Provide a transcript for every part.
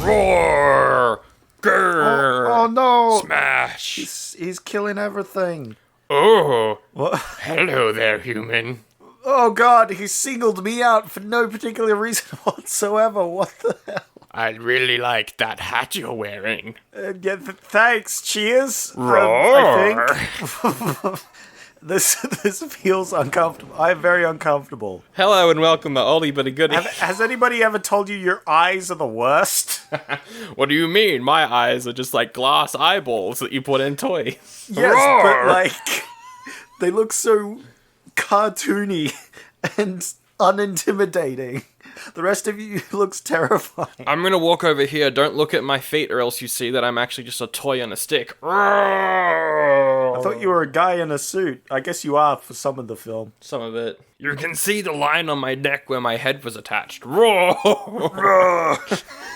Roar! Grrr! Oh no! Smash! He's killing everything. Oh! What? Hello there, human. Oh god, he singled me out for no particular reason whatsoever. What the hell? I really like that hat you're wearing. Yeah, thanks. Cheers. Roar! I think. This feels uncomfortable. I'm very uncomfortable. Hello and welcome to Oldie but a Goodie. Has anybody ever told you your eyes are the worst? What do you mean? My eyes are just like glass eyeballs that you put in toys. Yes, Roar! but like they look so cartoony and unintimidating. The rest of you looks terrifying. I'm gonna walk over here. Don't look at my feet or else you see that I'm actually just a toy on a stick. Roar! I thought you were a guy in a suit. I guess you are for some of the film. Some of it. You can see the line on my neck where my head was attached. Roar!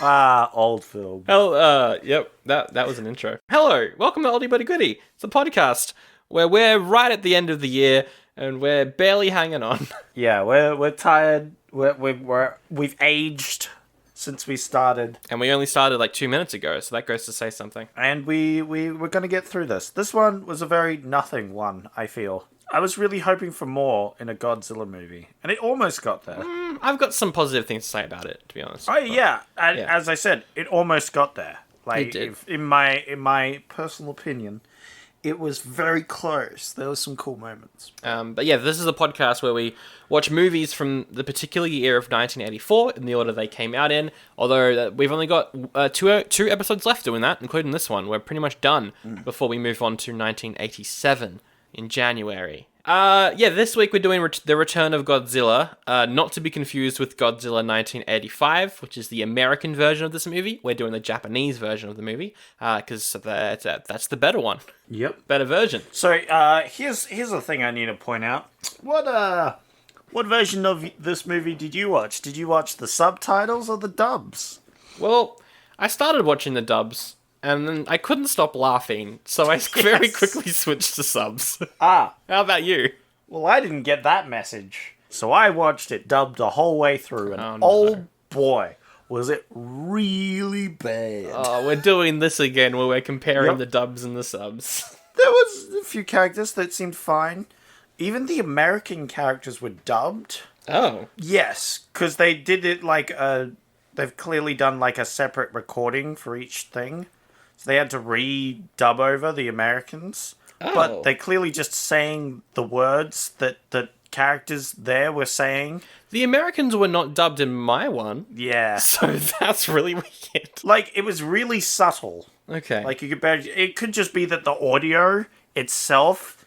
Ah, old film. Hell, yep, that was an intro. Hello, welcome to Oldie but a Goodie. It's a podcast where we're right at the end of the year and we're barely hanging on. Yeah, we're tired. We've aged since we started, And we only started like 2 minutes ago, so that goes to say something. and we're gonna get through this. This one was a very nothing one. I feel I was really hoping for more in a Godzilla movie, and it almost got there. I've got some positive things to say about it, to be honest. Oh yeah, and Yeah. as I said, it almost got there. Like It did. in my personal opinion, it was very close. There were some cool moments. But yeah, this is a podcast where we watch movies from the particular year of 1984 in the order they came out in. Although we've only got two episodes left doing that, including this one. We're pretty much done before we move on to 1987 in January. Yeah, this week we're doing The Return of Godzilla, not to be confused with Godzilla 1985, which is the American version of this movie. We're doing the Japanese version of the movie, because that's the better one. Yep. Better version. So here's the thing I need to point out. What version of this movie did you watch? Did you watch the subtitles or the dubs? Well, I started watching the dubs, and then I couldn't stop laughing, so I very quickly switched to subs. Ah, How about you? well, I didn't get that message, so I watched it dubbed the whole way through, and Oh, no. boy, was it really bad. Oh, we're doing this again, where we're comparing Yep. the dubs and the subs. There was a few characters that seemed fine. Even the American characters were dubbed. Oh. Yes, because they did it like they've clearly done like a separate recording for each thing. So they had to re-dub over the Americans. Oh. But they clearly just saying the words that the characters there were saying. The Americans were not dubbed in my one, Yeah. so that's really weird. Like, it was really subtle. Okay. Like, you could barely... It could just be that the audio itself,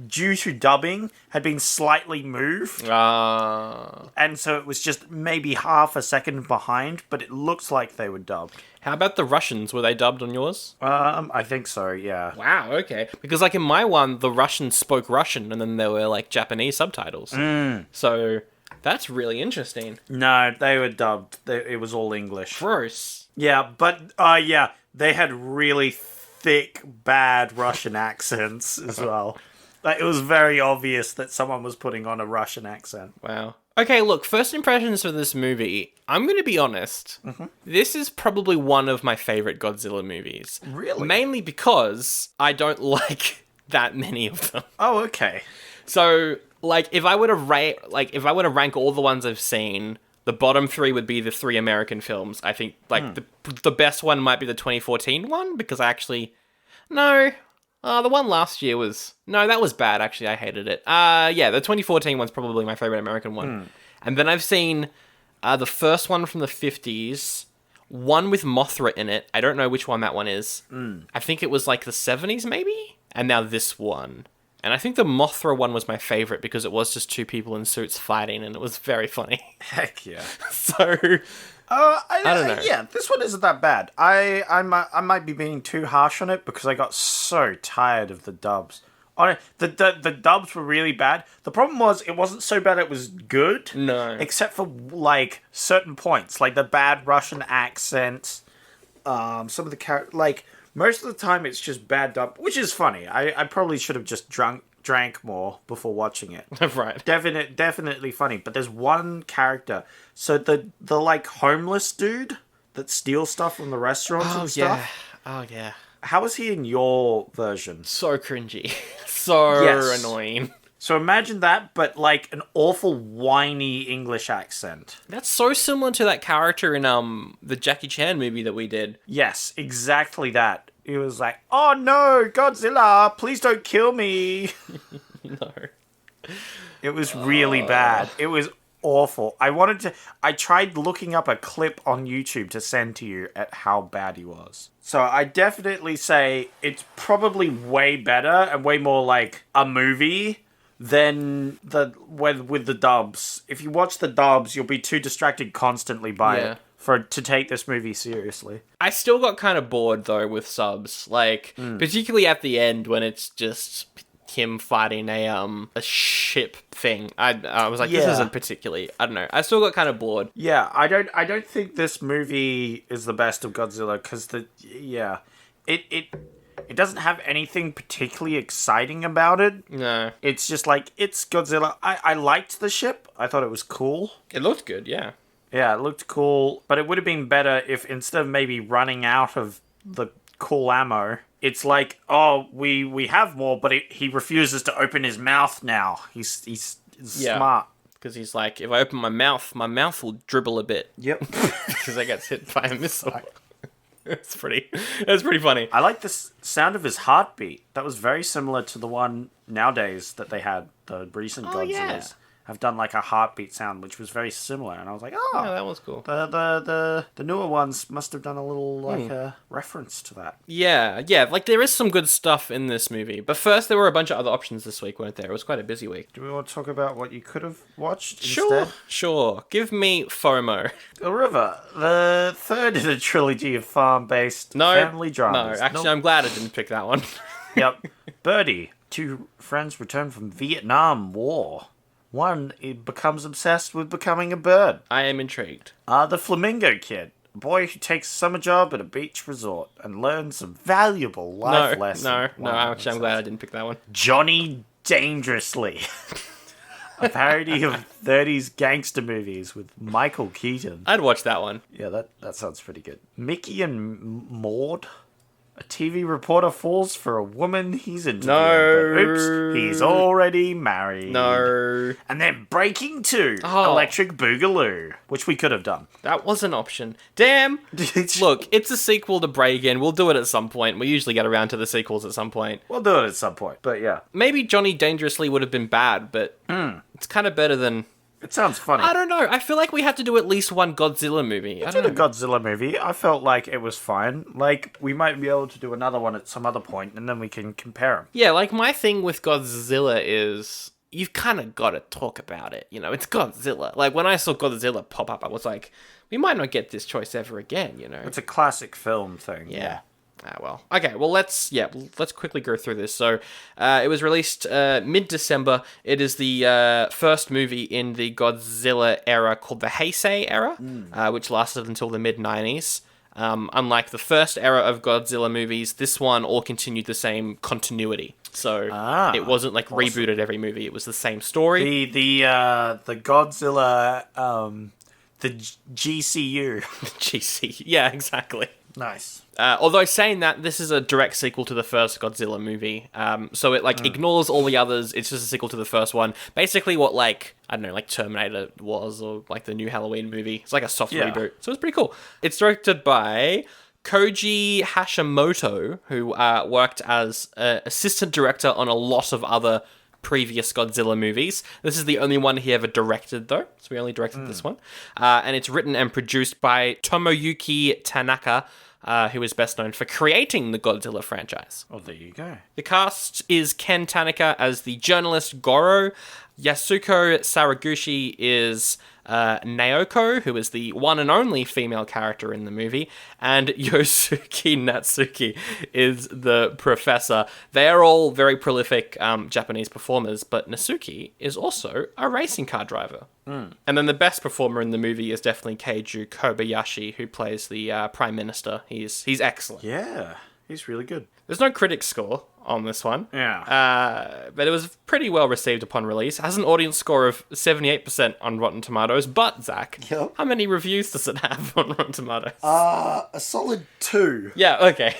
due to dubbing, had been slightly moved. And so it was just maybe half a second behind, but it looks like they were dubbed. How about the Russians? Were they dubbed on yours? I think so, yeah. Wow, okay. Because, like, in my one, the Russians spoke Russian, and then there were, like, Japanese subtitles. So, that's really interesting. No, they were dubbed. It was all English. Gross. Yeah, but, yeah, they had really thick, bad Russian accents as well. Like, it was very obvious that someone was putting on a Russian accent. Wow. Okay, look, first impressions for this movie, I'm going to be honest. This is probably one of my favorite Godzilla movies. Really? Mainly because I don't like that many of them. Oh, okay. So, like, if I were to rank all the ones I've seen, the bottom three would be the three American films. I think, like, the best one might be the 2014 one, because no, the one last year was... No, that was bad, actually. I hated it. Yeah, the 2014 one's probably my favorite American one. And then I've seen the first one from the 50s, one with Mothra in it. I don't know which one that one is. I think it was like the 70s, maybe? And now this one. And I think the Mothra one was my favorite because it was just two people in suits fighting, and it was very funny. Heck yeah. So... I don't know. Yeah, this one isn't that bad. I might be being too harsh on it because I got so tired of the dubs. The dubs were really bad. The problem was it wasn't so bad it was good. No. Except for, like, certain points. Like, the bad Russian accent. Some of the most of the time it's just bad dub, which is funny. I probably should have just drank more before watching it. Right. Definitely funny. But there's one character. So the like homeless dude that steals stuff from the restaurants and stuff. Oh yeah. How was he in your version? So cringy. So annoying. So imagine that, but like an awful whiny English accent. That's so similar to that character in the Jackie Chan movie that we did. Yes, exactly that. He was like, "Oh no, Godzilla, please don't kill me." No. It was really bad. It was awful. I tried looking up a clip on YouTube to send to you at how bad he was. So I definitely say it's probably way better and way more like a movie than with the dubs. If you watch the dubs, you'll be too distracted constantly by it to take this movie seriously. I still got kind of bored though with subs, like particularly at the end when it's just him fighting a ship thing. I was like, this isn't particularly. I don't know. I still got kind of bored. Yeah, I don't think this movie is the best of Godzilla because it doesn't have anything particularly exciting about it. No. It's just like, it's Godzilla. I liked the ship. I thought it was cool. It looked good, yeah. Yeah, it looked cool. But it would have been better if instead of maybe running out of the cool ammo, it's like, oh, we have more, but he refuses to open his mouth now. He's smart. Because he's like, if I open my mouth will dribble a bit. Yep. Because I get hit by a missile. That's pretty funny. I like the sound of his heartbeat. That was very similar to the one nowadays that they had, the recent Godzillas. Yeah. Have done like a heartbeat sound, which was very similar, and I was like, oh, yeah, that was cool. The newer ones must have done a little like a reference to that. Yeah, like there is some good stuff in this movie, but first there were a bunch of other options this week, weren't there? It was quite a busy week. Do we want to talk about what you could have watched instead? Sure. Give me FOMO. The River, the third in a trilogy of farm-based family dramas. No, actually, I'm glad I didn't pick that one. Yep. Birdie, two friends return from Vietnam War. One becomes obsessed with becoming a bird. I am intrigued. The Flamingo Kid, a boy who takes a summer job at a beach resort and learns some valuable life lessons. No, actually, I'm glad I didn't pick that one. Johnny Dangerously, a parody of 30s gangster movies with Michael Keaton. I'd watch that one. Yeah, that sounds pretty good. Mickey and Maud. A TV reporter falls for a woman he's interviewing. No. But oops, he's already married. No. And then Breaking 2, Electric Boogaloo, which we could have done. That was an option. Damn. Look, it's a sequel to Break-In. We'll do it at some point. We usually get around to the sequels at some point. We'll do it at some point, but yeah. Maybe Johnny Dangerously would have been bad, but it's kind of better than... It sounds funny. I don't know. I feel like we had to do at least one Godzilla movie. I did a Godzilla movie. I felt like it was fine. Like, we might be able to do another one at some other point, and then we can compare them. Yeah, like, my thing with Godzilla is... You've kind of got to talk about it. You know, it's Godzilla. Like, when I saw Godzilla pop up, I was like, we might not get this choice ever again, you know? It's a classic film thing. Yeah. Well. Okay, well, let's quickly go through this. So, it was released mid-December. It is the first movie in the Godzilla era called the Heisei era, which lasted until the mid-90s. Unlike the first era of Godzilla movies, this one all continued the same continuity. So, it wasn't like rebooted every movie. It was the same story. The Godzilla, the GCU. GC. Yeah, exactly. Nice. Although saying that, this is a direct sequel to the first Godzilla movie. So it ignores all the others. It's just a sequel to the first one. Basically what Terminator was, or like the new Halloween movie. It's like a soft reboot. So it's pretty cool. It's directed by Koji Hashimoto, who worked as assistant director on a lot of other previous Godzilla movies. This is the only one he ever directed, though. So he only directed this one. And it's written and produced by Tomoyuki Tanaka, who is best known for creating the Godzilla franchise. Oh, there you go. The cast is Ken Tanaka as the journalist Goro. Yasuko Saraguchi is Naoko, who is the one and only female character in the movie, and Yosuke Natsuki is the professor. They are all very prolific Japanese performers, but Natsuki is also a racing car driver. And then the best performer in the movie is definitely Keiju Kobayashi, who plays the Prime Minister. He's excellent. Yeah, he's really good. There's no critic score on this one. Yeah. But it was pretty well received upon release. It has an audience score of 78% on Rotten Tomatoes. But, Zach, Yep. how many reviews does it have on Rotten Tomatoes? A solid 2. Yeah, okay.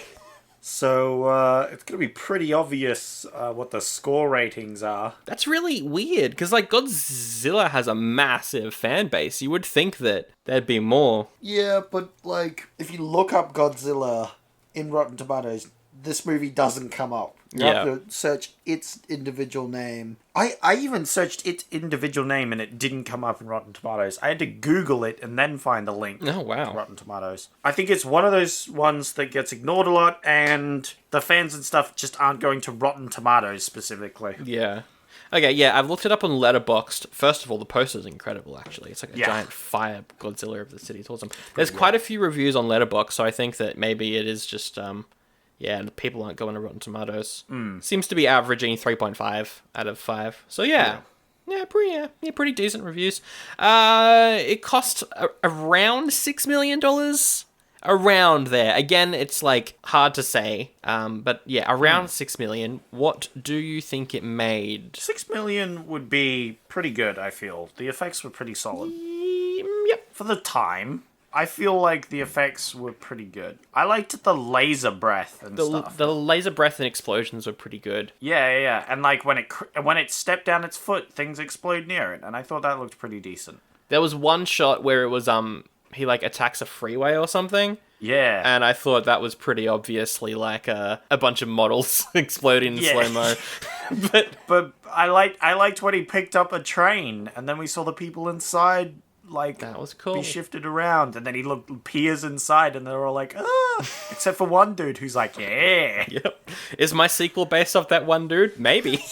So, it's going to be pretty obvious what the score ratings are. That's really weird, because, like, Godzilla has a massive fan base. You would think that there'd be more. Yeah, but, like, if you look up Godzilla in Rotten Tomatoes, this movie doesn't come up. You have to search its individual name. I even searched its individual name and it didn't come up in Rotten Tomatoes. I had to Google it and then find the link Oh, wow. to Rotten Tomatoes. I think it's one of those ones that gets ignored a lot, and the fans and stuff just aren't going to Rotten Tomatoes specifically. Yeah. Okay, yeah, I've looked it up on Letterboxd. First of all, the poster's incredible, actually. It's like a giant fire Godzilla of the city. It's awesome. There's quite a few reviews on Letterboxd, so I think that maybe it is just, people aren't going to Rotten Tomatoes. Seems to be averaging 3.5 out of 5. So, pretty decent reviews. It cost around $6 million. Around there. Again, it's like hard to say. But yeah, around 6 million. What do you think it made? 6 million would be pretty good, I feel. The effects were pretty solid. Yep. For the time, I feel like the effects were pretty good. I liked the laser breath and stuff. The laser breath and explosions were pretty good. Yeah. And like when it stepped down its foot, things explode near it, and I thought that looked pretty decent. There was one shot where it was he like attacks a freeway or something. Yeah. And I thought that was pretty obviously like a bunch of models exploding in slow-mo. But I liked when he picked up a train and then we saw the people inside like that was cool. Be shifted around, and then he peers inside and they're all like, ah, except for one dude who's like, yeah. Yep. Is my sequel based off that one dude? Maybe.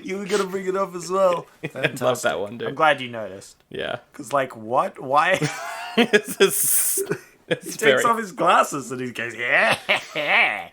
You were gonna bring it up as well. I love that one dude. I'm glad you noticed. Yeah. Because like, what? Why? He takes off his glasses and he goes, yeah.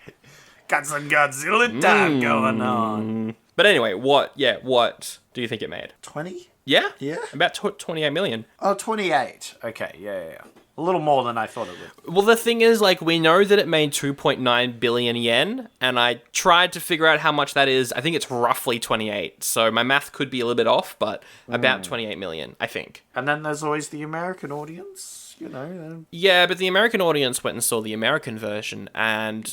Got some Godzilla time going on. But anyway, what do you think it made? 20? Yeah? Yeah. About 28 million. Oh, 28. Okay, yeah. A little more than I thought it would. Well, the thing is, like, we know that it made 2.9 billion yen, and I tried to figure out how much that is. I think it's roughly 28, so my math could be a little bit off, but about 28 million, I think. And then there's always the American audience, you know. Yeah, but the American audience went and saw the American version, and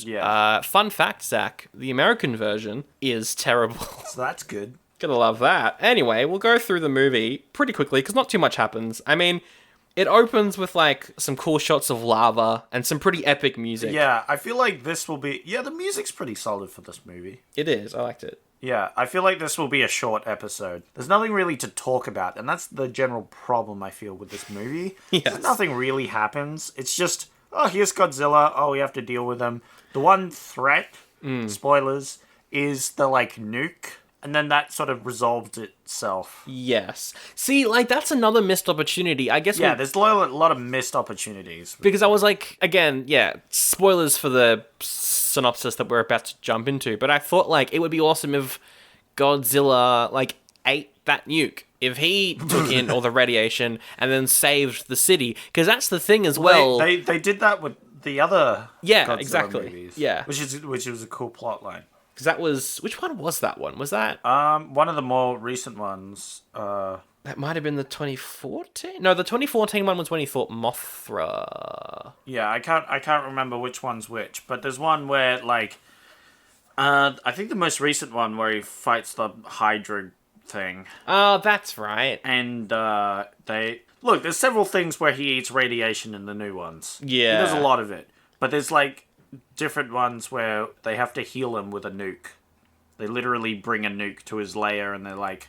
fun fact, Zach, the American version is terrible. So that's good. Gotta love that. Anyway, we'll go through the movie pretty quickly, because not too much happens. I mean, it opens with, like, some cool shots of lava and some pretty epic music. Yeah, I feel like this will be... Yeah, the music's pretty solid for this movie. It is. I liked it. Yeah, I feel like this will be a short episode. There's nothing really to talk about, and that's the general problem I feel with this movie. Yes. Nothing really happens. It's just, oh, here's Godzilla. Oh, we have to deal with him. The one threat, spoilers, is the, like, nuke. And then that sort of resolved itself. Yes. See, like, that's another missed opportunity. I guess. Yeah, there's a lot of missed opportunities. Because I was like, again, spoilers for the synopsis that we're about to jump into. But I thought, like, it would be awesome if Godzilla, like, ate that nuke. If he took in all the radiation and then saved the city. Because that's the thing as well. They did that with the other Godzilla movies. Yeah. Which was a cool plot line. Because that was... Which one was that one? Was that... one of the more recent ones. That might have been the 2014? No, the 2014 one was when he fought Mothra. Yeah, I can't remember which one's which. But there's one where, like... I think the most recent one where he fights the Hydra thing. Oh, that's right. And they... Look, there's several things where he eats radiation in the new ones. Yeah. There's a lot of it. But there's, like... different ones where they have to heal him with a nuke. They literally bring a nuke to his lair and they're like,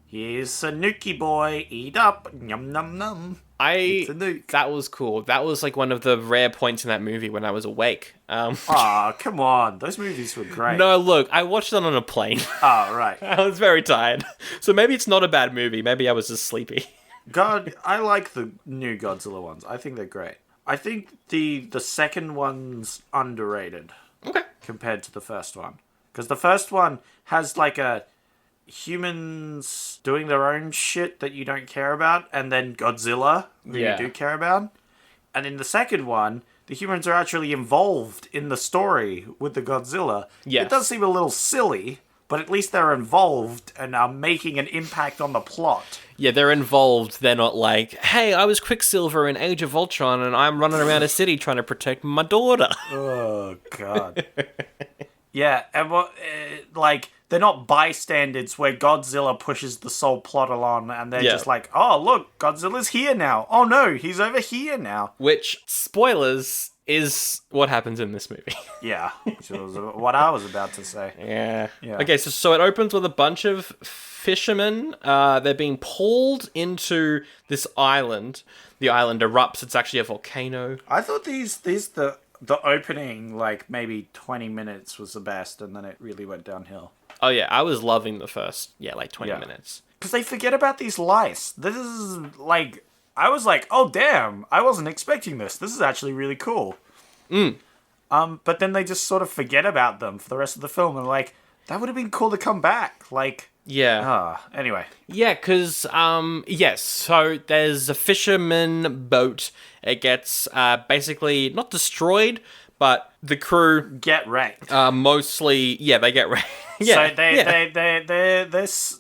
here's a nukey boy, eat up, yum num num. It's a nuke. That was cool. That was like one of the rare points in that movie when I was awake. Aw, come on. Those movies were great. No, look, I watched it on a plane. Oh, right. I was very tired. So maybe it's not a bad movie. Maybe I was just sleepy. God, I like the new Godzilla ones. I think they're great. I think the second one's underrated. Okay. Compared to the first one. Because the first one has like a humans doing their own shit that you don't care about, and then Godzilla, who you do care about. And in the second one, the humans are actually involved in the story with the Godzilla. Yes. It does seem a little silly, but at least they're involved and are making an impact on the plot. Yeah, they're involved. They're not like, hey, I was Quicksilver in Age of Ultron and I'm running around a city trying to protect my daughter. Oh, God. Yeah, and they're not bystanders where Godzilla pushes the sole plot along and they're just like, oh, look, Godzilla's here now. Oh, no, he's over here now. Which, spoilers, is what happens in this movie. Yeah, which was what I was about to say. Yeah. Yeah. Okay, so it opens with a bunch of fishermen. They're being pulled into this island. The island erupts. It's actually a volcano. I thought the opening, like, maybe 20 minutes was the best, and then it really went downhill. Oh, yeah, I was loving the first, 20 minutes. Because they forget about these lice. This is, like... I was like, oh, damn, I wasn't expecting this. This is actually really cool. But then they just sort of forget about them for the rest of the film. And like, that would have been cool to come back. Like... Yeah. Anyway. Yeah, because, yes, so there's a fisherman boat. It gets, basically, not destroyed, but the crew... Get wrecked. Mostly, they get wrecked. Yeah. So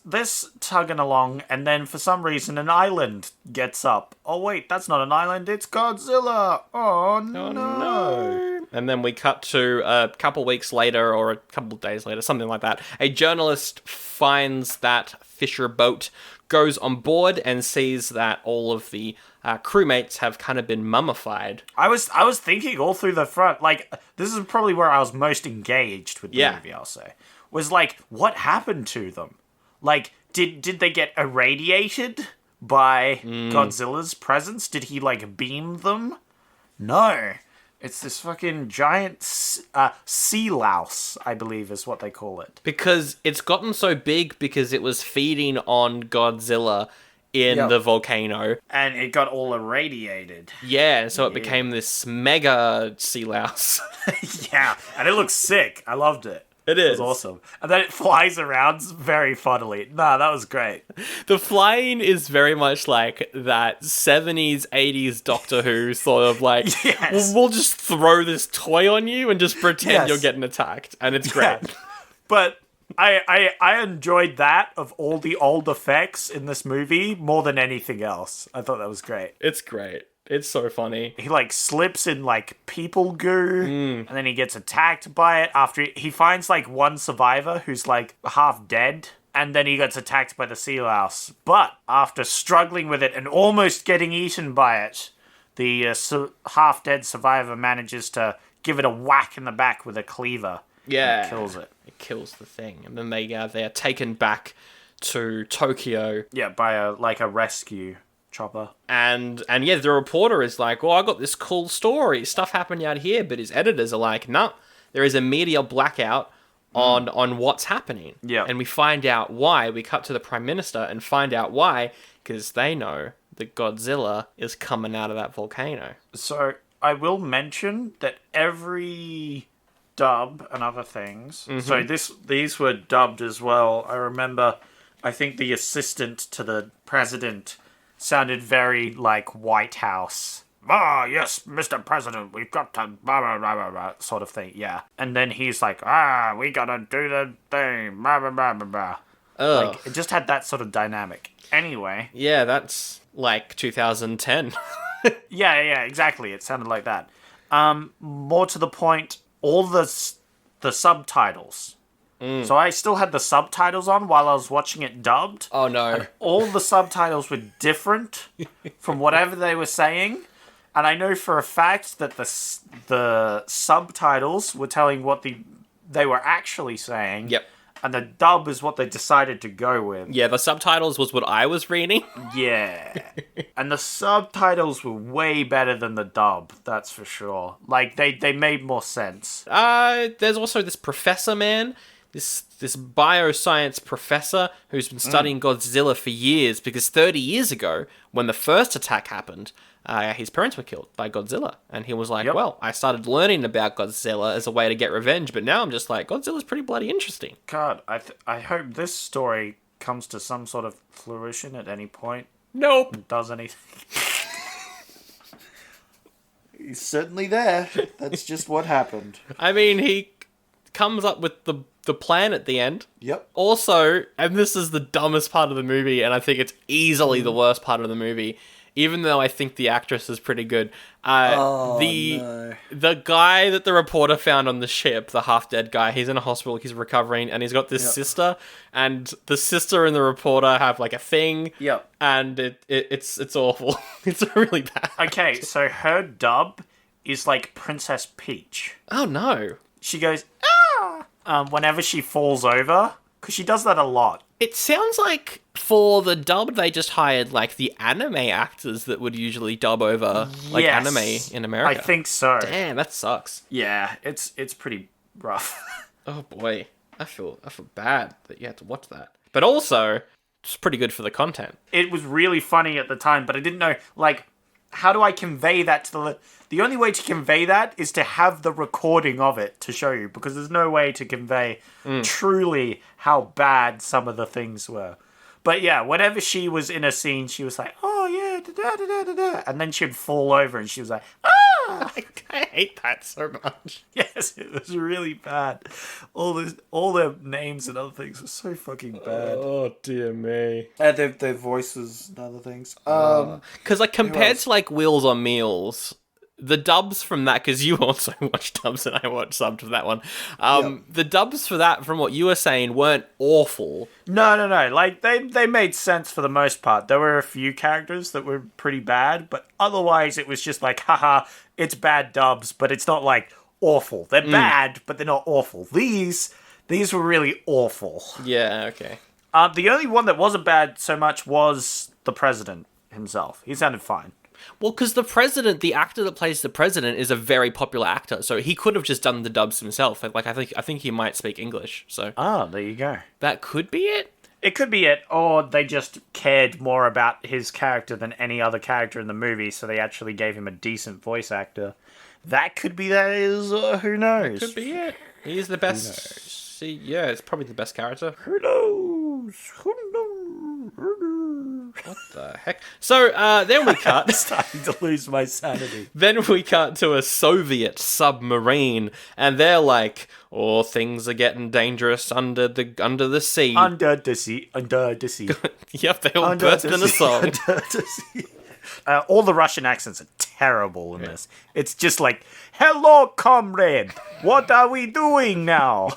they're tugging along, and then for some reason an island gets up. Oh, wait, that's not an island, it's Godzilla! Oh, no. And then we cut to a couple weeks later, or a couple of days later, something like that. A journalist finds that fisher boat, goes on board, and sees that all of the crewmates have kind of been mummified. I was thinking all through the front, like, this is probably where I was most engaged with the movie, I'll say. Was like, what happened to them? Like, did they get irradiated by Godzilla's presence? Did he, like, beam them? No. It's this fucking giant sea louse, I believe is what they call it. Because it's gotten so big because it was feeding on Godzilla in the volcano. And it got all irradiated. Yeah, so it became this mega sea louse. Yeah, and it looks sick. I loved it. It is. It was awesome. And then it flies around very funnily. Nah, that was great. The flying is very much like that 70s, 80s Doctor Who sort of like, we'll just throw this toy on you and just pretend you're getting attacked. And it's great. But I enjoyed that of all the old effects in this movie more than anything else. I thought that was great. It's great. It's so funny. He, like, slips in, like, people goo, and then he gets attacked by it after he finds, like, one survivor who's, like, half dead, and then he gets attacked by the sea louse. But after struggling with it and almost getting eaten by it, the half-dead survivor manages to give it a whack in the back with a cleaver. Yeah. And kills it. It kills the thing. And then they are taken back to Tokyo. Yeah, by a rescue chopper. And the reporter is like, I got this cool story. Stuff happened out here, but his editors are like, no, there is a media blackout on what's happening. Yeah. And we find out why. We cut to the Prime Minister and find out why, because they know that Godzilla is coming out of that volcano. So I will mention that every dub and other things. So these were dubbed as well. I remember, I think the assistant to the president sounded very like White House. Ah, yes, Mr. President, we've got to blah, blah, blah, blah, blah, sort of thing, yeah. And then he's like, we gotta do the thing, blah, blah, blah, blah, blah. Like, it just had that sort of dynamic. Anyway. Yeah, that's like 2010. Yeah, exactly. It sounded like that. More to the point, all the subtitles. So I still had the subtitles on while I was watching it dubbed. Oh, no. And all the subtitles were different from whatever they were saying. And I know for a fact that the subtitles were telling what they were actually saying. Yep. And the dub is what they decided to go with. Yeah, the subtitles was what I was reading. Yeah. And the subtitles were way better than the dub, that's for sure. Like, they made more sense. There's also this professor man, this bioscience professor who's been studying Godzilla for years, because 30 years ago, when the first attack happened, his parents were killed by Godzilla. And he was like, well, I started learning about Godzilla as a way to get revenge, but now I'm just like, Godzilla's pretty bloody interesting. God, I hope this story comes to some sort of fruition at any point. Nope. Does anything. He's certainly there. That's just what happened. I mean, he comes up with the plan at the end. Yep. Also, and this is the dumbest part of the movie, and I think it's easily the worst part of the movie, even though I think the actress is pretty good. The guy that the reporter found on the ship, the half-dead guy, he's in a hospital, he's recovering, and he's got this sister, and the sister and the reporter have like a thing. Yep. And it's awful. It's really bad. Okay, so her dub is like Princess Peach. Oh no. She goes, whenever she falls over, because she does that a lot. It sounds like for the dub, they just hired like the anime actors that would usually dub over like anime in America. I think so. Damn, that sucks. Yeah, it's pretty rough. Oh boy, I feel bad that you had to watch that. But also, it's pretty good for the content. It was really funny at the time, but I didn't know, like, how do I convey that to the only way to convey that is to have the recording of it to show you, because there's no way to convey truly how bad some of the things were. But yeah, whenever she was in a scene, she was like, oh yeah, da-da-da-da-da, and then she'd fall over and she was like, ah! I hate that so much. Yes, it was really bad. All their names and other things were so fucking bad. Oh dear me. Their voices and other things. Because like compared to like Wheels on Meals, the dubs from that, because you also watched dubs and I watched subs for that one. The dubs for that, from what you were saying, weren't awful. No. Like, they made sense for the most part. There were a few characters that were pretty bad, but otherwise it was just like, haha, it's bad dubs, but it's not, like, awful. They're bad, but they're not awful. These were really awful. Yeah, okay. The only one that wasn't bad so much was the president himself. He sounded fine. Well, because the actor that plays the president is a very popular actor, so he could have just done the dubs himself. Like, I think he might speak English, so... Oh, there you go. That could be it? It could be it, or they just cared more about his character than any other character in the movie, so they actually gave him a decent voice actor. That could be who knows? That could be it. He is the best... See, yeah, it's probably the best character. Who knows? What the heck? So, then we cut... Starting to lose my sanity. Then we cut to a Soviet submarine, and they're like, "Oh, things are getting dangerous under the sea." Under the sea. Yep, they all burst in a song. Under the sea. All the Russian accents are terrible in this. It's just like, "Hello, comrade. What are we doing now?"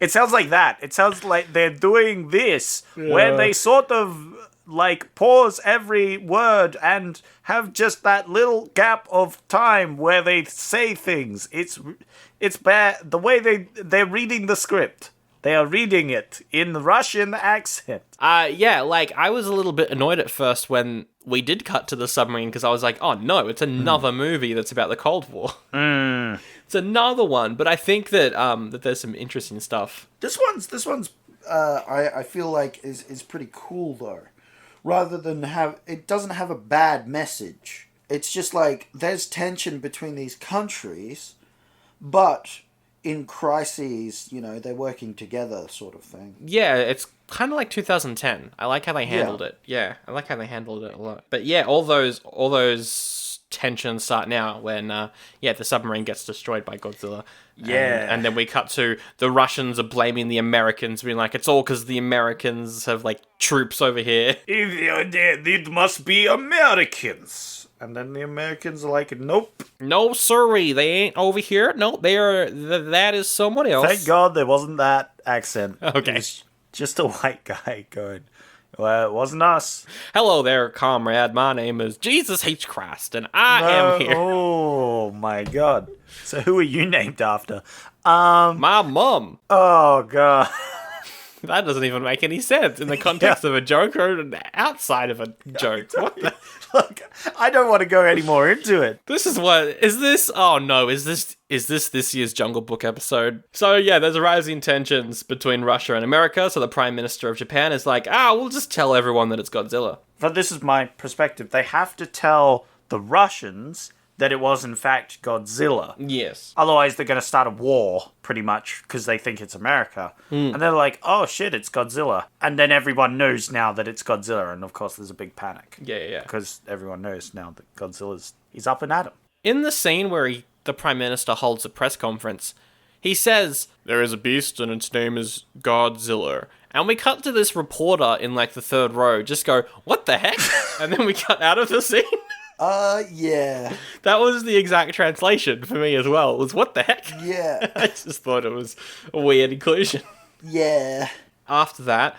It sounds like that. It sounds like they're doing this, where they sort of like pause every word and have just that little gap of time where they say things. It's bad. The way they're reading the script. They are reading it in the Russian accent. Yeah, like, I was a little bit annoyed at first when we did cut to the submarine, because I was like, oh no, it's another movie that's about the Cold War. It's another one, but I think that that there's some interesting stuff. This one's I feel like is pretty cool though. Rather than it doesn't have a bad message. It's just like there's tension between these countries, but in crises, they're working together, sort of thing. Yeah, it's kind of like 2010. I like how they handled it. Yeah, I like how they handled it a lot. But yeah, all those tensions start now when the submarine gets destroyed by Godzilla. Yeah. And then we cut to the Russians are blaming the Americans, being like, it's all because the Americans have like troops over here. If they're dead, it must be Americans. And then the Americans are like, nope. No, sorry, they ain't over here. No, that is someone else. Thank God there wasn't that accent. Okay. It was just a white guy going, well, it wasn't us. Hello there, comrade. My name is Jesus H. Christ, and I am here. Oh, my God. So who are you named after? My mum. Oh, God. That doesn't even make any sense in the context of a joke or outside of a joke. What the... Look, I don't want to go any more into it. Oh no, is this year's Jungle Book episode? So yeah, there's rising tensions between Russia and America, so the Prime Minister of Japan is like, we'll just tell everyone that it's Godzilla. But this is my perspective. They have to tell the Russians that it was in fact Godzilla. Yes. Otherwise they're going to start a war, pretty much, because they think it's America. And they're like, oh shit, it's Godzilla. And then everyone knows now that it's Godzilla, and of course there's a big panic. Yeah. Because everyone knows now that Godzilla's he's up and at 'em. in the scene where the Prime Minister holds a press conference, he says, "There is a beast and its name is Godzilla." And we cut to this reporter in like the third row just go, "What the heck?" And then we cut out of the scene. Yeah. That was the exact translation for me as well. It was, "What the heck?" Yeah. I just thought it was a weird inclusion. Yeah. After that,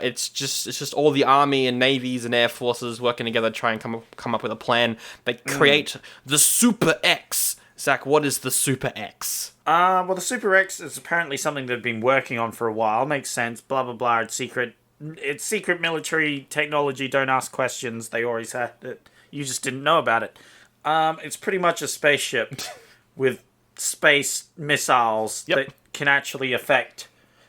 it's just all the army and navies and air forces working together to try and come up with a plan. They create the Super X. Zach, what is the Super X? Well, the Super X is apparently something they've been working on for a while. Makes sense. Blah blah blah. It's secret. It's secret military technology. Don't ask questions. They always had it. You just didn't know about it. It's pretty much a spaceship with space missiles that can actually affect.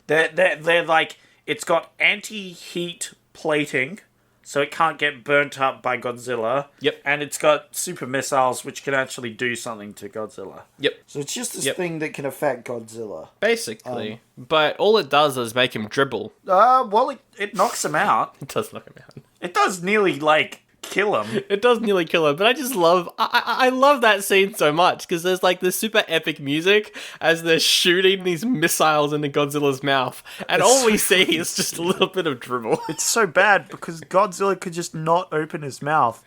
They're like, it's got anti-heat plating, so it can't get burnt up by Godzilla. Yep. And it's got super missiles which can actually do something to Godzilla. Yep. So it's just this thing that can affect Godzilla. Basically. But all it does is make him dribble. Well, it knocks him out. It does knock him out. It does nearly, like, kill him. It does nearly kill him, but I just love... I love that scene so much, because there's, like, this super epic music as they're shooting these missiles into Godzilla's mouth, and all we see is just a little bit of dribble. It's so bad, because Godzilla could just not open his mouth.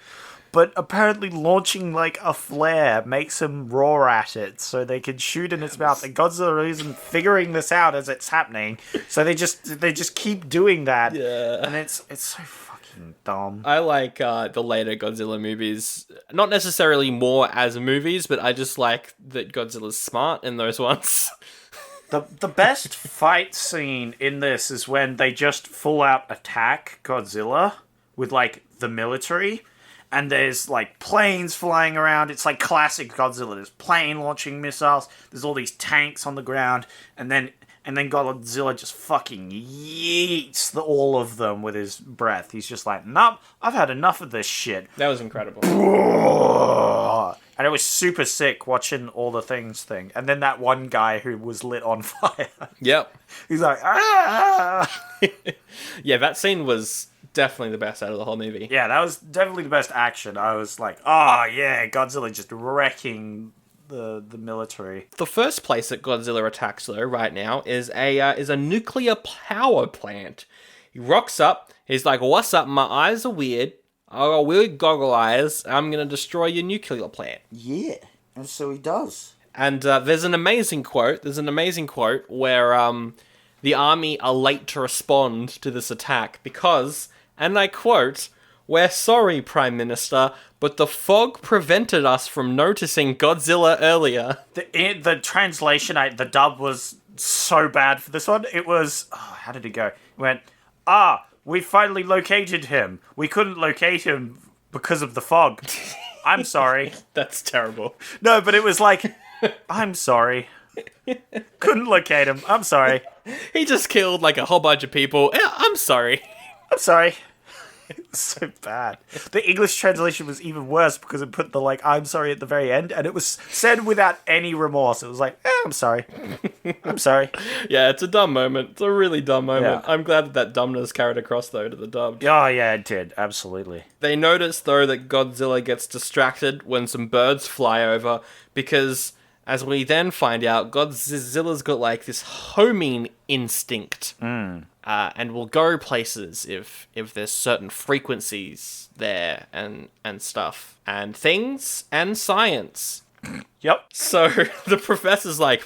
But apparently launching, like, a flare makes him roar at it, so they can shoot in its mouth. And Godzilla isn't figuring this out as it's happening, so they just keep doing that. Yeah. And it's so fucking dumb. I like the later Godzilla movies, not necessarily more as movies, but I just like that Godzilla's smart in those ones. The best fight scene in this is when they just full out attack Godzilla with, like, the military. And there's, like, planes flying around. It's, like, classic Godzilla. There's plane launching missiles. There's all these tanks on the ground. And then Godzilla just fucking yeets all of them with his breath. He's just like, "Nope, I've had enough of this shit." That was incredible. And it was super sick watching all the things thing. And then that one guy who was lit on fire. Yep. He's like, "Ah!" Yeah, that scene was definitely the best out of the whole movie. Yeah, that was definitely the best action. I was like, oh yeah, Godzilla just wrecking the military. The first place that Godzilla attacks, though, right now, is a nuclear power plant. He rocks up. He's like, "What's up? My eyes are weird. I got weird goggle eyes. I'm gonna destroy your nuclear plant." Yeah. And so he does. And there's an amazing quote. Where the army are late to respond to this attack because, and I quote, "We're sorry, Prime Minister, but the fog prevented us from noticing Godzilla earlier." The translation, the dub was so bad for this one. It was, how did it go? It went, "We finally located him. We couldn't locate him because of the fog. I'm sorry." That's terrible. No, but it was like, "I'm sorry. Couldn't locate him. I'm sorry. He just killed like a whole bunch of people. I'm sorry. I'm sorry." It was so bad. The English translation was even worse because it put the, like, "I'm sorry" at the very end, and it was said without any remorse. It was like, "I'm sorry. I'm sorry." Yeah, it's a dumb moment. It's a really dumb moment. Yeah. I'm glad that dumbness carried across, though, to the dubbed. Oh, yeah, it did. Absolutely. They notice, though, that Godzilla gets distracted when some birds fly over because, as we then find out, Godzilla's got, like, this homing instinct. And will go places if there's certain frequencies there and stuff. And things and science. Yep. So the professor's like,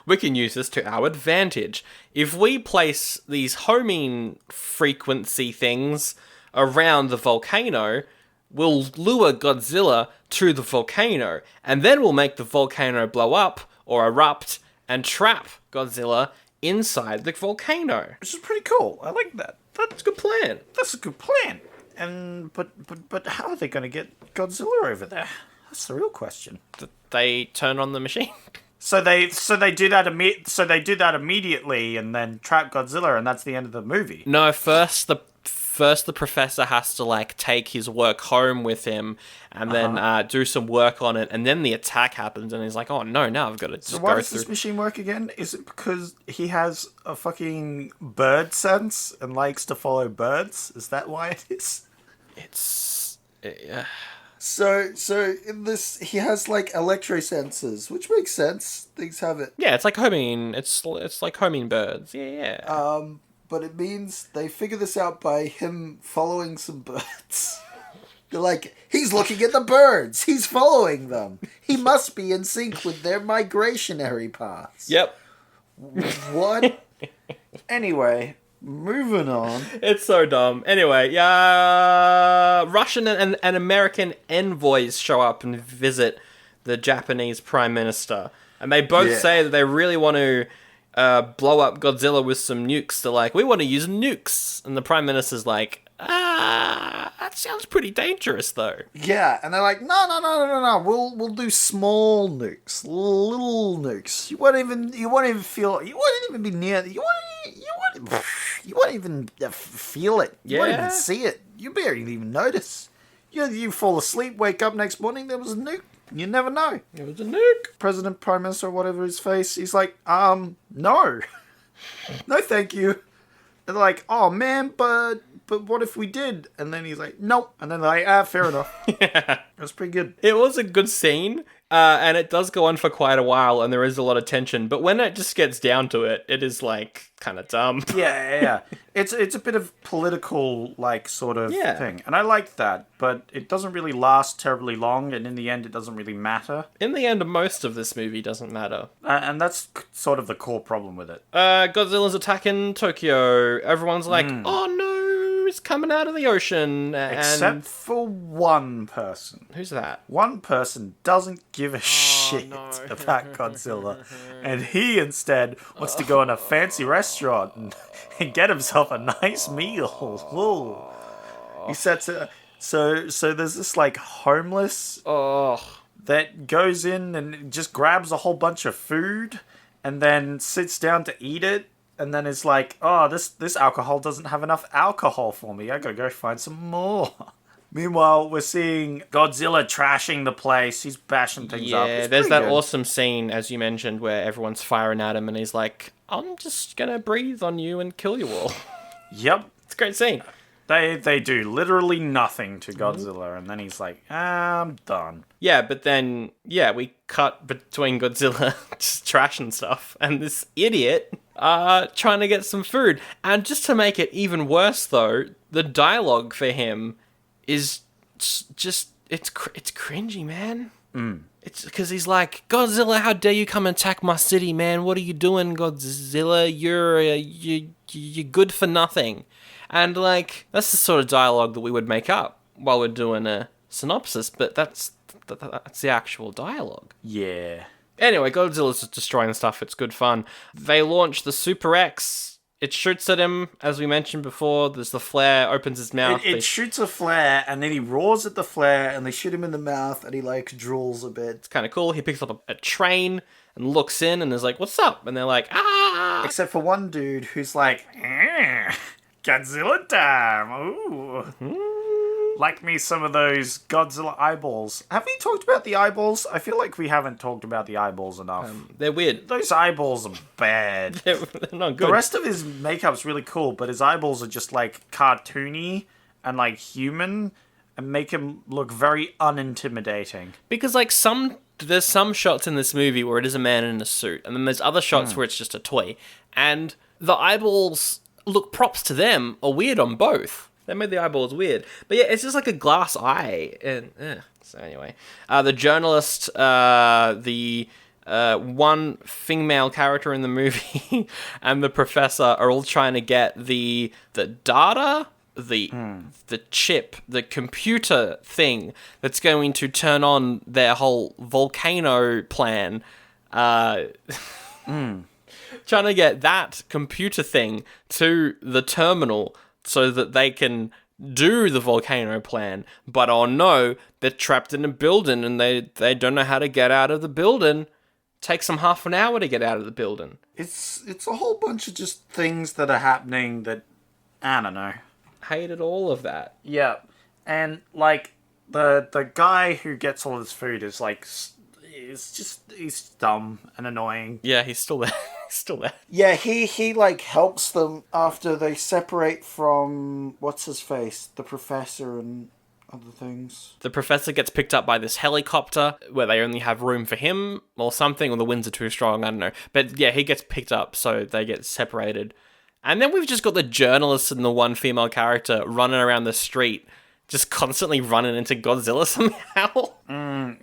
we can use this to our advantage. If we place these homing frequency things around the volcano, we'll lure Godzilla to the volcano, and then we'll make the volcano blow up or erupt and trap Godzilla inside the volcano. Which is pretty cool. I like that. That's a good plan. That's a good plan. And but how are they going to get Godzilla over there? That's the real question. They turn on the machine. So they do that immediately and then trap Godzilla, and that's the end of the movie. No, first the professor has to like take his work home with him and then do some work on it, and then the attack happens and he's like, "Oh no, now I've got to just So why go does through." this machine work again? Is it because he has a fucking bird sense and likes to follow birds? Is that why it is? So in this, he has like electrosensors, which makes sense. Things have it. Yeah, it's like homing. It's like homing birds. Yeah. But it means they figure this out by him following some birds. They're like, he's looking at the birds. He's following them. He must be in sync with their migrationary paths. Yep. What? Anyway, moving on. It's so dumb. Anyway, yeah, Russian and American envoys show up and visit the Japanese Prime Minister. And they both say that they really want to blow up Godzilla with some nukes. They're like, we want to use nukes. And the Prime Minister's like, that sounds pretty dangerous, though. Yeah, and they're like, no. We'll do small nukes, little nukes. You won't even be near. You won't even feel it. You won't even see it. You barely even notice. You fall asleep, wake up next morning, there was a nuke. You never know. It was a nuke. President, Prime Minister, or whatever his face, he's like, no. No, thank you. And they're like, oh man, but what if we did? And then he's like, nope. And then they're like, fair enough. Yeah. It was pretty good. It was a good scene, and it does go on for quite a while, and there is a lot of tension. But when it just gets down to it, it is like kind of dumb. Yeah. It's a bit of political like sort of thing, and I like that. But it doesn't really last terribly long, and in the end, it doesn't really matter. In the end, most of this movie doesn't matter, and that's sort of the core problem with it. Godzilla's attacking Tokyo. Everyone's like, oh no, it's coming out of the ocean. Except for one person. Who's that? One person doesn't give a shit about Godzilla. And he instead wants to go in a fancy restaurant and get himself a nice meal. Whoa. He sets it. So there's this like homeless that goes in and just grabs a whole bunch of food and then sits down to eat it. And then it's like, this alcohol doesn't have enough alcohol for me. I gotta go find some more. Meanwhile, we're seeing Godzilla trashing the place. He's bashing things up. Yeah, there's that awesome scene, as you mentioned, where everyone's firing at him and he's like, I'm just gonna breathe on you and kill you all. Yep. It's a great scene. They do literally nothing to Godzilla, and then he's like, I'm done. Yeah, but then, we cut between Godzilla just trashing stuff and this idiot trying to get some food. And just to make it even worse, though, the dialogue for him is just, it's cringy, man. It's because he's like, Godzilla, how dare you come and attack my city, man? What are you doing, Godzilla? You're good for nothing. And, like, that's the sort of dialogue that we would make up while we're doing a synopsis, but that's the actual dialogue. Yeah. Anyway, Godzilla's just destroying stuff. It's good fun. They launch the Super X. It shoots at him, as we mentioned before. There's the flare, opens his mouth. It shoots a flare, and then he roars at the flare, and they shoot him in the mouth, and he, like, drools a bit. It's kind of cool. He picks up a train and looks in and is like, what's up? And they're like, ah! Except for one dude who's like, Godzilla time! Ooh. Like me some of those Godzilla eyeballs. Have we talked about the eyeballs? I feel like we haven't talked about the eyeballs enough. They're weird. Those eyeballs are bad. They're not good. The rest of his makeup's really cool, but his eyeballs are just like cartoony and like human and make him look very unintimidating. Because like there's some shots in this movie where it is a man in a suit, and then there's other shots where it's just a toy. And the eyeballs, look, props to them, are weird on both. They made the eyeballs weird. But yeah, it's just like a glass eye. And so anyway. The journalist, the one female character in the movie, and the professor are all trying to get the data, the chip, the computer thing that's going to turn on their whole volcano plan. Trying to get that computer thing to the terminal so that they can do the volcano plan. But oh no, they're trapped in a building and they don't know how to get out of the building. Takes them half an hour to get out of the building. It's a whole bunch of just things that are happening that, I don't know. Hated all of that. Yeah. And like the guy who gets all this food is like, he's dumb and annoying. Yeah, he's still there. Still there. Yeah, he like helps them after they separate from what's his face, the professor and other things. The professor gets picked up by this helicopter where they only have room for him or something, or the winds are too strong, I don't know. But yeah, he gets picked up, so they get separated. And then we've just got the journalist and the one female character running around the street, just constantly running into Godzilla somehow.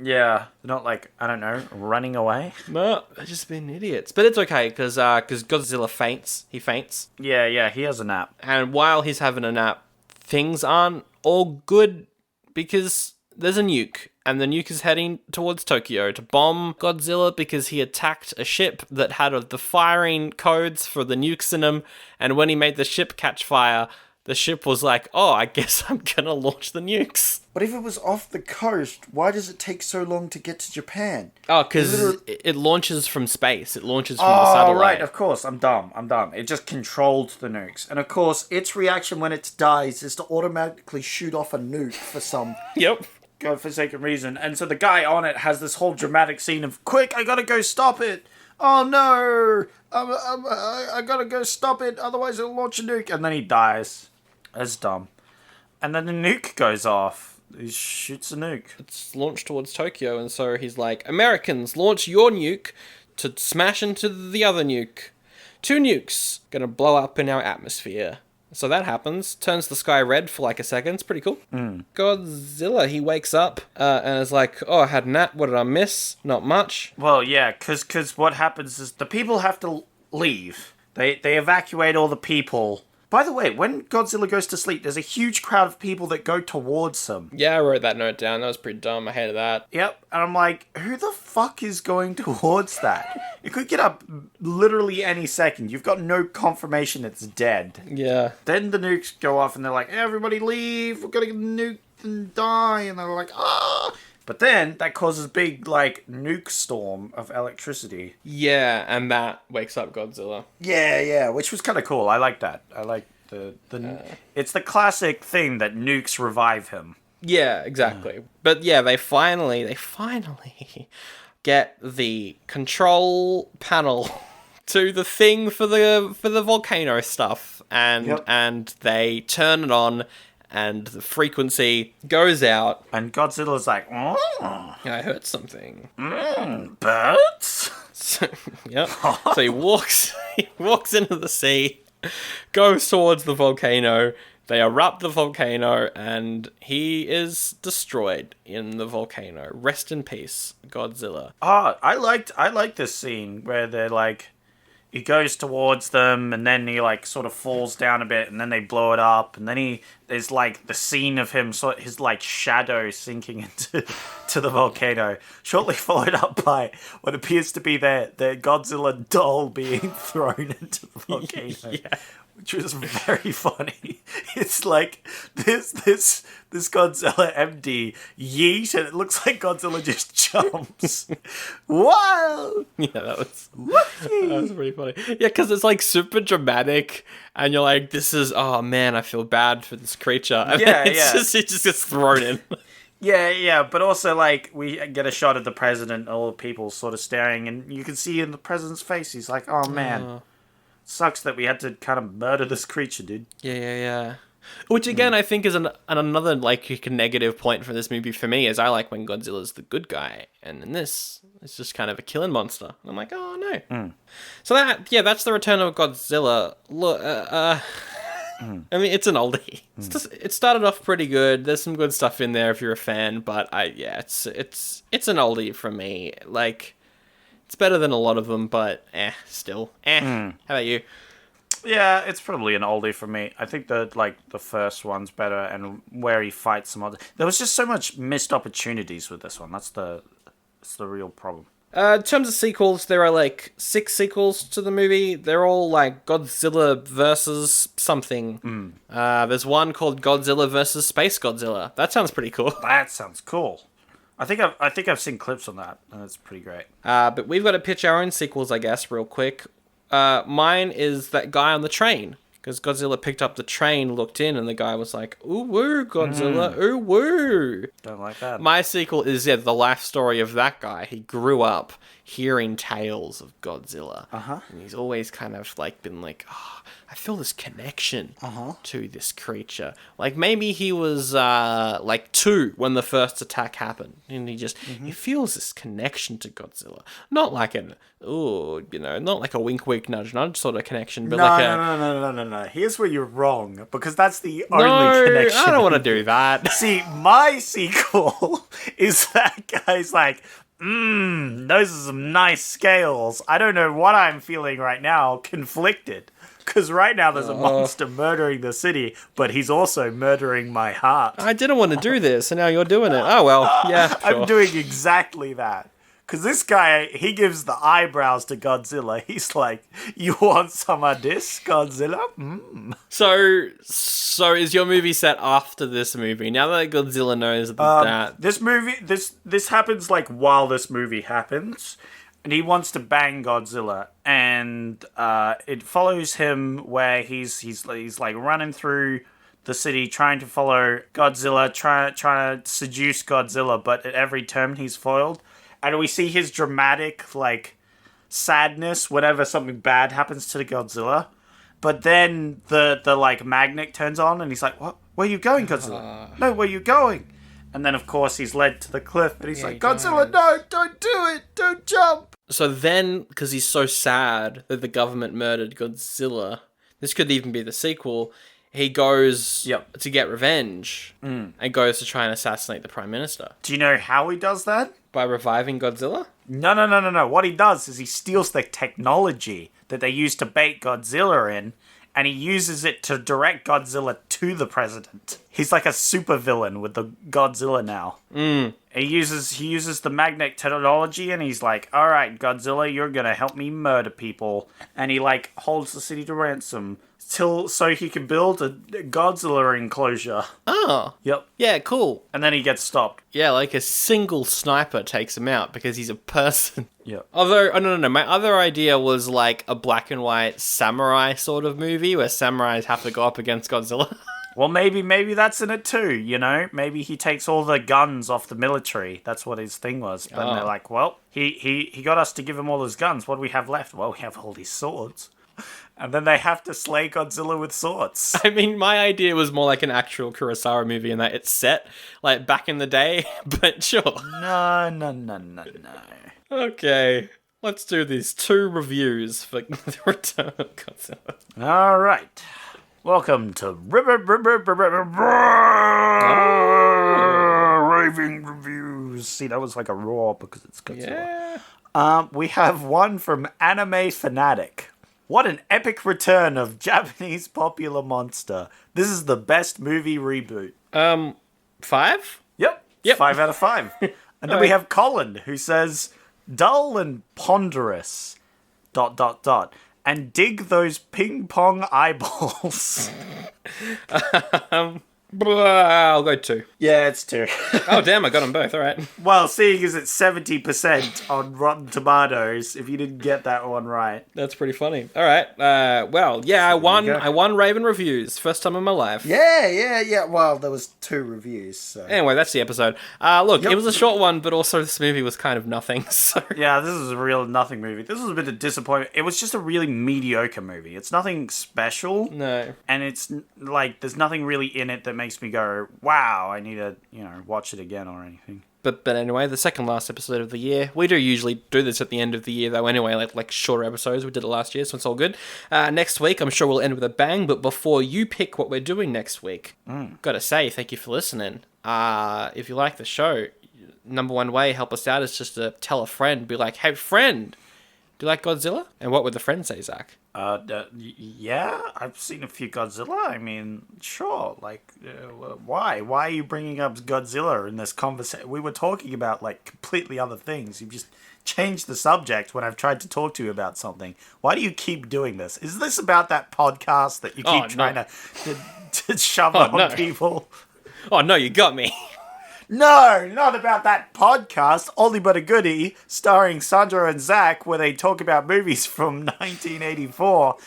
Yeah. They're not like, I don't know, running away? No, they're just being idiots. But it's okay, because Godzilla faints. He faints. Yeah, he has a nap. And while he's having a nap, things aren't all good because there's a nuke. And the nuke is heading towards Tokyo to bomb Godzilla because he attacked a ship that had the firing codes for the nukes in them. And when he made the ship catch fire, the ship was like, oh, I guess I'm gonna launch the nukes. But if it was off the coast, why does it take so long to get to Japan? Oh, because it launches from space. It launches from the satellite. Oh, right, of course. I'm dumb. It just controlled the nukes. And of course, its reaction when it dies is to automatically shoot off a nuke for some... Yep. godforsaken reason. And so the guy on it has this whole dramatic scene of, quick, I gotta go stop it. Oh no, I gotta go stop it, otherwise it'll launch a nuke. And then he dies. That's dumb. And then the nuke goes off. He shoots a nuke. It's launched towards Tokyo, and so he's like, Americans, launch your nuke to smash into the other nuke. 2 nukes gonna blow up in our atmosphere. So that happens. Turns the sky red for like a second. It's pretty cool. Godzilla, he wakes up and is like, oh, I had a nap. What did I miss? Not much. Well, yeah, because what happens is the people have to leave. They evacuate all the people. By the way, when Godzilla goes to sleep, there's a huge crowd of people that go towards him. Yeah, I wrote that note down. That was pretty dumb. I hated that. Yep. And I'm like, who the fuck is going towards that? It could get up literally any second. You've got no confirmation it's dead. Yeah. Then the nukes go off and they're like, everybody leave. We're going to get nuked and die. And they're like, ah. But then that causes big, like, nuke storm of electricity. Yeah, and that wakes up Godzilla. Yeah, Which was kind of cool. I like that. I like it's the classic thing that nukes revive him. Yeah, exactly. But yeah, they finally get the control panel to the thing for the volcano stuff, and they turn it on. And the frequency goes out. And Godzilla's like, oh. I heard something. Birds? So, yep. So he walks into the sea, goes towards the volcano. They erupt the volcano, and he is destroyed in the volcano. Rest in peace, Godzilla. Oh, I liked this scene where they're like, he goes towards them, and then he like sort of falls down a bit, and then they blow it up, and then there's like the scene of him, his like shadow sinking into the volcano, shortly followed up by what appears to be their Godzilla doll being thrown into the volcano. Yeah. Which was very funny. It's like this Godzilla MD yeet, and it looks like Godzilla just jumps. Wow! Yeah, that was pretty funny. Yeah, because it's like super dramatic, and you're like, "This is oh man, I feel bad for this creature." And it just gets thrown in. Yeah, but also like we get a shot of the president, all the people sort of staring, and you can see in the president's face, he's like, "Oh man." Sucks that we had to kind of murder this creature, dude. Yeah. Which again, I think is another like negative point for this movie for me is I like when Godzilla's the good guy, and in this, it's just kind of a killing monster. And I'm like, oh no. So that's the Return of Godzilla. Look, I mean, it's an oldie. It started off pretty good. There's some good stuff in there if you're a fan, but it's an oldie for me. Like. It's better than a lot of them, but still. How about you? Yeah, it's probably an oldie for me. I think the first one's better, and where he fights some other. There was just so much missed opportunities with this one. That's the real problem. In terms of sequels, there are like 6 sequels to the movie. They're all like Godzilla versus something. There's one called Godzilla versus Space Godzilla. That sounds pretty cool. That sounds cool. I think I've seen clips on that, and it's pretty great. But we've got to pitch our own sequels, I guess, real quick. Mine is that guy on the train, because Godzilla picked up the train, looked in, and the guy was like, "Ooh woo, Godzilla, ooh woo." Don't like that. My sequel is the life story of that guy. He grew up. hearing tales of Godzilla. Uh-huh. And he's always kind of like been like, oh, I feel this connection to this creature. Like maybe he was like 2 when the first attack happened, and he feels this connection to Godzilla. Not like not like a wink wink nudge nudge sort of connection, but No. Here's where you're wrong, because that's the only connection. I don't want to do that. See, my sequel is that guy's like, those are some nice scales. I don't know what I'm feeling right now. Conflicted. Because right now there's a monster murdering the city, but he's also murdering my heart. I didn't want to do this, and now you're doing it. Oh, well, yeah, sure. I'm doing exactly that. Because this guy, he gives the eyebrows to Godzilla. He's like, you want some of this, Godzilla? So is your movie set after this movie? Now that Godzilla knows that... This movie, this happens like while this movie happens. And he wants to bang Godzilla. And it follows him where he's like running through the city trying to follow Godzilla, trying to seduce Godzilla. But at every turn he's foiled. And we see his dramatic, like, sadness whenever something bad happens to the Godzilla. But then the like, magnet turns on, and he's like, what? Where are you going, Godzilla? No, where are you going? And then, of course, he's led to the cliff, and he's like, Godzilla, no, don't do it! Don't jump! So then, because he's so sad that the government murdered Godzilla, this could even be the sequel, he goes to get revenge, and goes to try and assassinate the Prime Minister. Do you know how he does that? By reviving Godzilla? No. What he does is he steals the technology that they use to bait Godzilla in, and he uses it to direct Godzilla to the president. He's like a supervillain with the Godzilla now. He uses the magnet technology, and he's like, all right, Godzilla, you're gonna help me murder people. And he like holds the city to ransom so he can build a Godzilla enclosure. Oh. Yep. Yeah, cool. And then he gets stopped. Yeah, like a single sniper takes him out because he's a person. Yep. Although, no. My other idea was like a black and white samurai sort of movie where samurais have to go up against Godzilla. Well, maybe that's in it too, you know? Maybe he takes all the guns off the military. That's what his thing was. But they're like, well, he got us to give him all his guns. What do we have left? Well, we have all these swords. And then they have to slay Godzilla with swords. I mean, my idea was more like an actual Kurosawa movie in that it's set, like, back in the day, but sure. No. Okay, let's do these 2 reviews for The Return of Godzilla. All right. Welcome to Raving Reviews. See, that was like a roar because it's Godzilla. Yeah. We have one from Anime Fanatic. What an epic return of Japanese popular monster. This is the best movie reboot. 5? Yep. 5 out of 5. And then we have Colin, who says, dull and ponderous, ... and dig those ping pong eyeballs. I'll go 2. Yeah, it's 2. Oh, damn, I got them both, alright. Well, seeing as it's 70% on Rotten Tomatoes, if you didn't get that one right. That's pretty funny. Alright, well, yeah, I won Raven Reviews. First time in my life. Yeah. Well, there was 2 reviews, so... Anyway, that's the episode. Look, It was a short one, but also this movie was kind of nothing, so... Yeah, this is a real nothing movie. This was a bit of disappointment. It was just a really mediocre movie. It's nothing special. No. And it's, like, there's nothing really in it that makes me go, wow, I need to, watch it again or anything. But anyway, the second last episode of the year. We do usually do this at the end of the year, though, anyway, like shorter episodes. We did it last year, so it's all good. Next week, I'm sure we'll end with a bang, but before you pick what we're doing next week, gotta say, thank you for listening. If you like the show, number one way, help us out, is just to tell a friend, be like, hey, friend, do you like Godzilla? And what would the friend say, Zach? Yeah, I've seen a few Godzilla. I mean, sure. Like, why? Why are you bringing up Godzilla in this conversation? We were talking about, like, completely other things. You've just changed the subject when I've tried to talk to you about something. Why do you keep doing this? Is this about that podcast that you keep trying to shove on people? Oh, no, you got me. No, not about that podcast, Oldie but a Goodie, starring Sandra and Zach, where they talk about movies from 1984.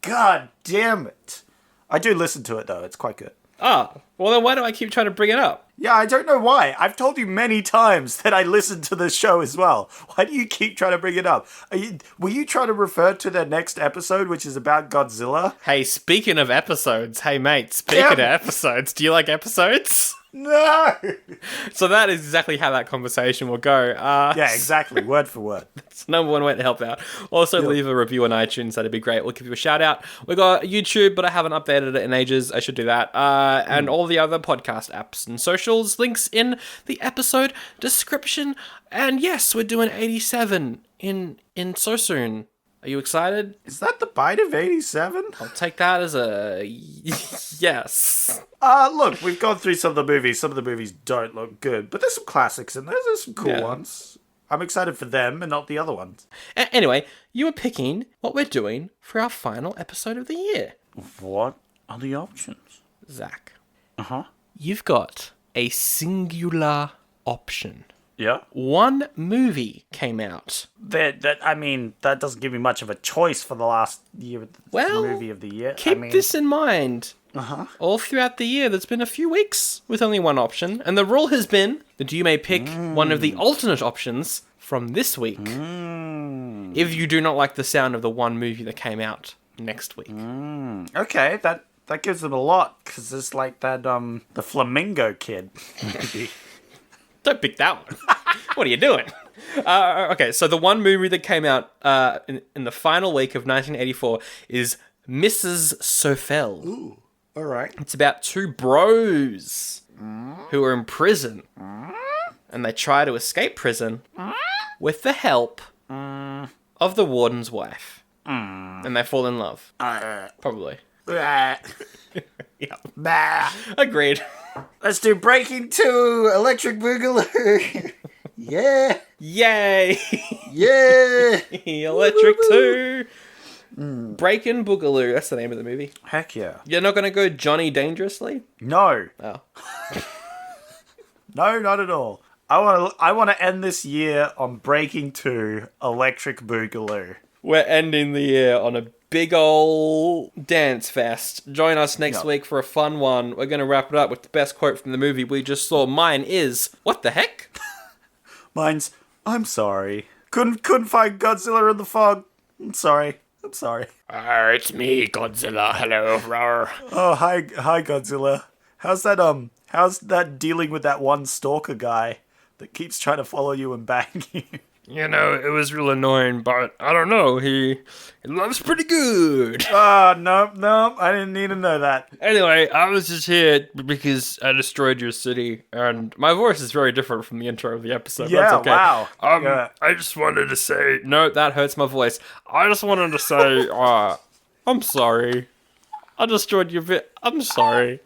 God damn it. I do listen to it, though. It's quite good. Oh, well then why do I keep trying to bring it up? Yeah, I don't know why. I've told you many times that I listen to the show as well. Why do you keep trying to bring it up? Were you trying to refer to the next episode, which is about Godzilla? Hey, speaking of episodes, hey mate, speaking of episodes, do you like episodes? No! So that is exactly how that conversation will go. Yeah, exactly. Word for word. It's the number one way to help out. Also, leave a review on iTunes. That'd be great. We'll give you a shout out. We got YouTube, but I haven't updated it in ages. I should do that. And all the other podcast apps and socials. Links in the episode description. And yes, we're doing 87 in so soon. Are you excited? Is that the bite of 87? I'll take that as a yes. Look, we've gone through some of the movies. Some of the movies don't look good, but there's some classics in there. There's some cool ones. I'm excited for them and not the other ones. Anyway, you were picking what we're doing for our final episode of the year. What are the options? Zach. Uh-huh. You've got a singular option. Yeah. One movie came out. That doesn't give me much of a choice for the last year. Movie of the year. Keep this in mind. All throughout the year, there's been a few weeks with only one option, and the rule has been that you may pick one of the alternate options from this week if you do not like the sound of the one movie that came out next week. Okay, that gives them a lot, because it's like that the Flamingo Kid. Don't pick that one. What are you doing? Okay, so the one movie that came out in the final week of 1984 is Mrs. Sophel. Ooh, all right. It's about two bros who are in prison, and they try to escape prison with the help of the warden's wife, and they fall in love. Probably. Yeah. Agreed. Let's do Breaking 2, Electric Boogaloo. Yeah. Yay. Yeah. Electric 2. Breakin' Boogaloo. That's the name of the movie. Heck yeah. You're not going to go Johnny Dangerously? No. Oh. No, not at all. I want to end this year on Breaking 2, Electric Boogaloo. We're ending the year on a big ol' dance fest. Join us next week for a fun one. We're going to wrap it up with the best quote from the movie we just saw. Mine is, what the heck? Mine's, I'm sorry. Couldn't find Godzilla in the fog. I'm sorry. It's me, Godzilla. Hello, roar. Oh, hi Godzilla. How's that dealing with that one stalker guy that keeps trying to follow you and bang you? You know, it was real annoying, but I don't know, he loves pretty good. No, I didn't need to know that. Anyway, I was just here because I destroyed your city, and my voice is very different from the intro of the episode. Yeah, that's okay. Wow. I just wanted to say, no, that hurts my voice. I just wanted to say, I'm sorry. I destroyed your I'm sorry.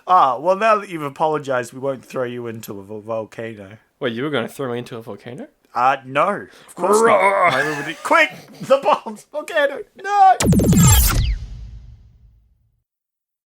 Well, now that you've apologized, we won't throw you into a volcano. Wait, you were going to throw me into a volcano? No, of course not. Quick, the bombs, volcano, no!